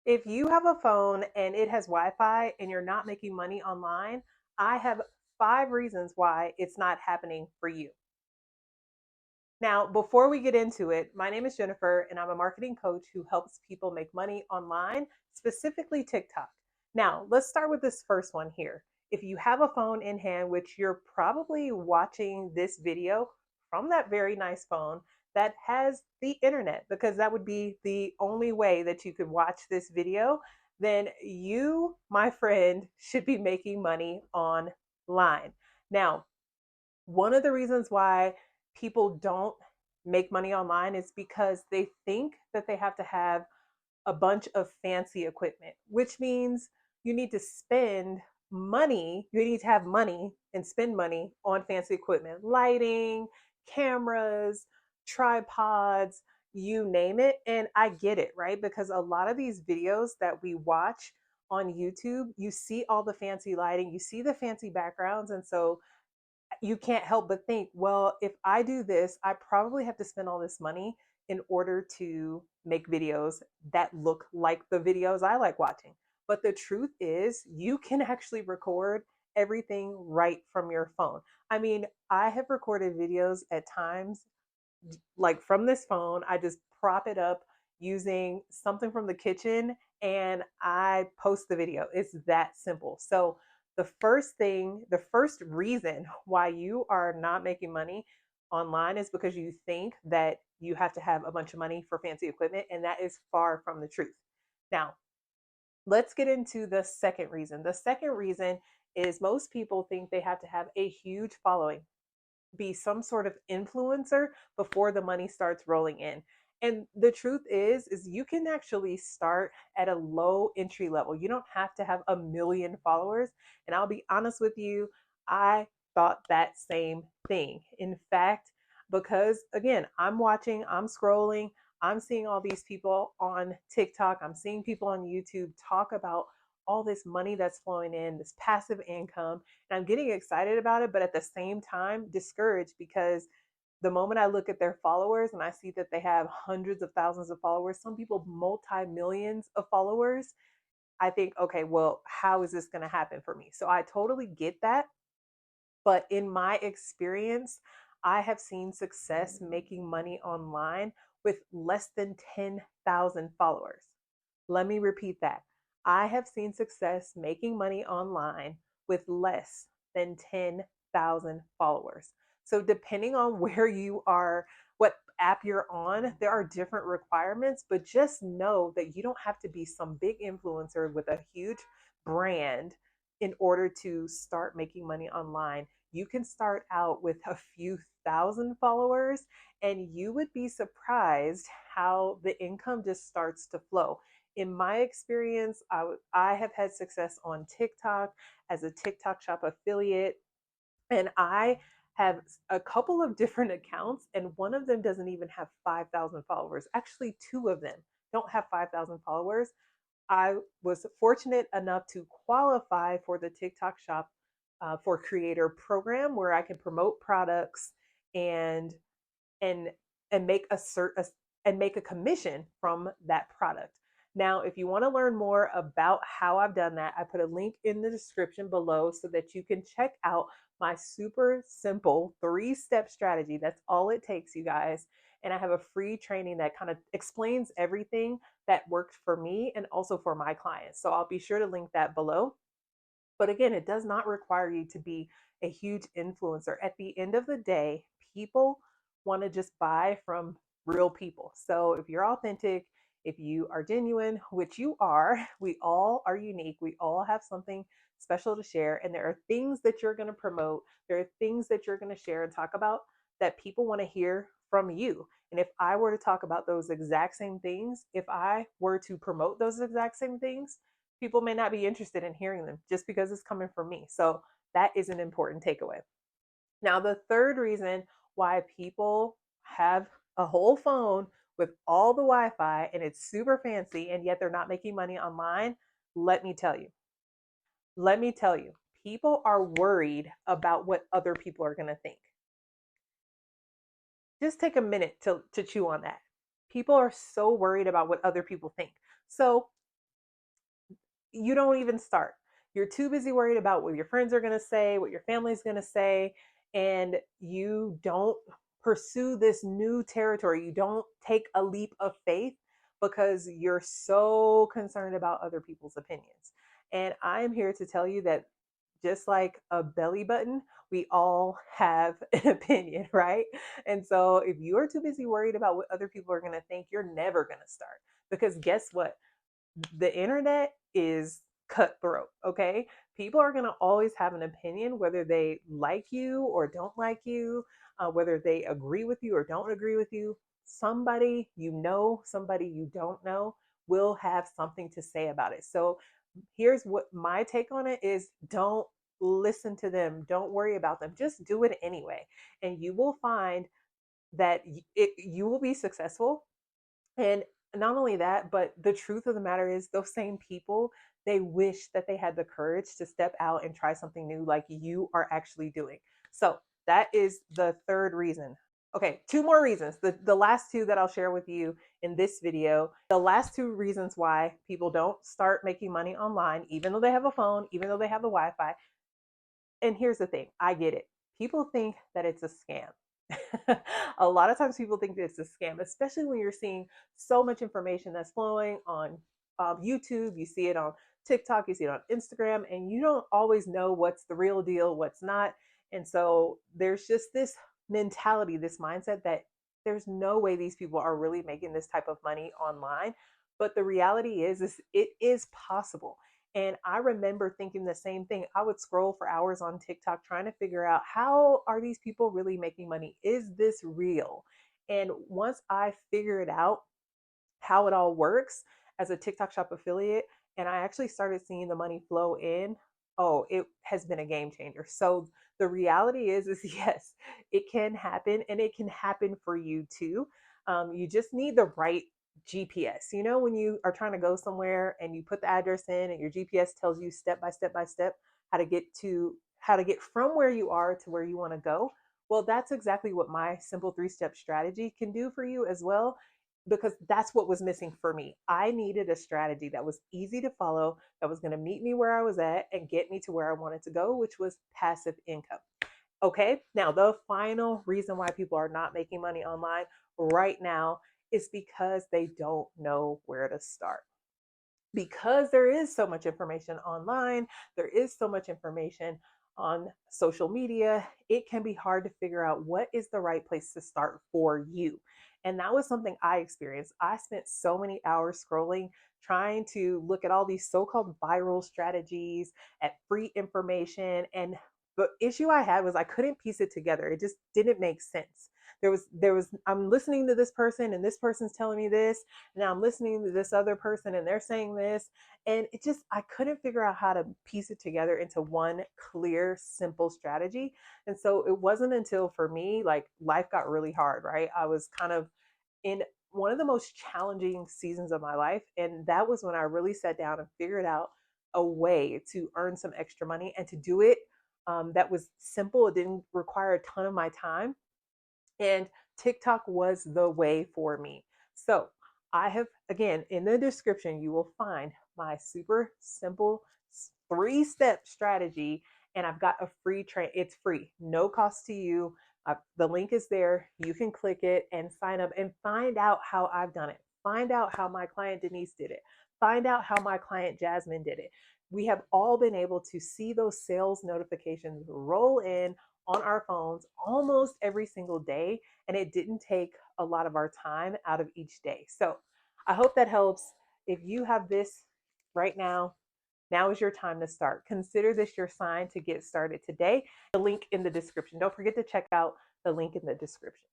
If you have a phone and it has Wi Fi and you're not making money online, I have 5 reasons why it's not happening for you. Now, before we get into it, my name is Jennifer and I'm a marketing coach who helps people make money online, specifically TikTok. Now, let's start with this first one here. If you have a phone in hand, which you're probably watching this video from that very nice phone that has the internet, because that would be the only way that you could watch this video, then you, my friend, should be making money online. Now, one of the reasons why people don't make money online is because they think that they have to have a bunch of fancy equipment, which means you need to spend money, you need to have money and spend money on fancy equipment, lighting, cameras, tripods, you name it. And I get it, right? Because a lot of these videos that we watch on YouTube, you see all the fancy lighting, you see the fancy backgrounds. And so you can't help but think, well, if I do this, I probably have to spend all this money in order to make videos that look like the videos I like watching. But the truth is, you can actually record everything right from your phone. I mean, I have recorded videos at times like from this phone. I just prop it up using something from the kitchen and I post the video. It's that simple. So, the first reason why you are not making money online is because you think that you have to have a bunch of money for fancy equipment, and that is far from the truth. Now, let's get into the second reason. The second reason is most people think they have to have a huge following, be some sort of influencer before the money starts rolling in. And the truth is you can actually start at a low entry level. You don't have to have a million followers. And I'll be honest with you, I thought that same thing. In fact, because again, I'm watching, I'm scrolling, I'm seeing all these people on TikTok, I'm seeing people on YouTube talk about all this money that's flowing in, this passive income, and I'm getting excited about it, but at the same time, discouraged because the moment I look at their followers and I see that they have hundreds of thousands of followers, some people multi millions of followers, I think, okay, well, how is this going to happen for me? So I totally get that. But in my experience, I have seen success making money online with less than 10,000 followers. Let me repeat that. I have seen success making money online with less than 10,000 followers. So, depending on where you are, what app you're on, there are different requirements, but just know that you don't have to be some big influencer with a huge brand in order to start making money online. You can start out with a few thousand followers, and you would be surprised how the income just starts to flow. In my experience, I have had success on TikTok as a TikTok shop affiliate, and I have a couple of different accounts, and one of them doesn't even have 5,000 followers. Actually, two of them don't have 5,000 followers. I was fortunate enough to qualify for the TikTok Shop for Creator program where I can promote products and and and make and make a commission from that product. Now, if you want to learn more about how I've done that, I put a link in the description below so that you can check out my super simple 3-step strategy. That's all it takes, you guys. And I have a free training that kind of explains everything that worked for me and also for my clients. So I'll be sure to link that below. But again, it does not require you to be a huge influencer. At the end of the day, people want to just buy from real people. So if you're authentic, if you are genuine, which you are, we all are unique. We all have something special to share. And there are things that you're going to promote, there are things that you're going to share and talk about that people want to hear from you. And if I were to talk about those exact same things, if I were to promote those exact same things, people may not be interested in hearing them just because it's coming from me. So that is an important takeaway. Now, the third reason why people have a whole phone with all the Wi Fi and it's super fancy and yet they're not making money online, let me tell you. Let me tell you, people are worried about what other people are going to think. Just take a minute to chew on that. People are so worried about what other people think. So you don't even start. You're too busy worried about what your friends are going to say, what your family's going to say, and you don't pursue this new territory. You don't take a leap of faith because you're so concerned about other people's opinions. And I'm here to tell you that just like a belly button, we all have an opinion, right? And so if you are too busy worried about what other people are going to think, you're never going to start. Because guess what? The internet is cutthroat, okay? People are going to always have an opinion, whether they like you or don't like you, whether they agree with you or don't agree with you. Somebody you know, somebody you don't know will have something to say about it. So here's what my take on it is: don't listen to them, don't worry about them, just do it anyway. And you will find that you will be successful. And not only that, but the truth of the matter is, those same people, they wish that they had the courage to step out and try something new like you are actually doing. So that is the third reason. Okay, two more reasons. The last two that I'll share with you in this video, the last two reasons why people don't start making money online, even though they have a phone, even though they have the Wi-Fi. And here's the thing, I get it. People think that it's a scam. A lot of times people think that it's a scam, especially when you're seeing so much information that's flowing on YouTube. You see it on TikTok, you see it on Instagram, and you don't always know what's the real deal, what's not. And so there's just this mentality, this mindset that there's no way these people are really making this type of money online. But the reality is it is possible. And I remember thinking the same thing. I would scroll for hours on TikTok trying to figure out, how are these people really making money? Is this real? And once I figured out how it all works as a TikTok Shop affiliate, and I actually started seeing the money flow in, oh, it has been a game changer. So the reality is yes, it can happen, and it can happen for you too. You just need the right GPS. You know, when you are trying to go somewhere and you put the address in and your GPS tells you step by step by step how to get from where you are to where you want to go. Well, that's exactly what my simple 3-step strategy can do for you as well, because that's what was missing for me. I needed a strategy that was easy to follow, that was going to meet me where I was at and get me to where I wanted to go, which was passive income. Okay, now the final reason why people are not making money online right now is because they don't know where to start. Because there is so much information online, there is so much information on social media, it can be hard to figure out what is the right place to start for you. And that was something I experienced. I spent so many hours scrolling, trying to look at all these so called viral strategies, at free information. And the issue I had was I couldn't piece it together. It just didn't make sense. I'm listening to this person and this person's telling me this. Now I'm listening to this other person and they're saying this. And I couldn't figure out how to piece it together into one clear, simple strategy. And so it wasn't until, for me, like, life got really hard, right? I was kind of in one of the most challenging seasons of my life. And that was when I really sat down and figured out a way to earn some extra money and to do it that was simple. It didn't require a ton of my time. And TikTok was the way for me. So I have, again, in the description, you will find my super simple 3-step strategy. And I've got a free train. It's free, no cost to you. The link is there. You can click it and sign up and find out how I've done it. Find out how my client Denise did it. Find out how my client Jasmine did it. We have all been able to see those sales notifications roll in on our phones almost every single day. And it didn't take a lot of our time out of each day. So I hope that helps. If you have this right now, now is your time to start. Consider this your sign to get started today. The link in the description. Don't forget to check out the link in the description.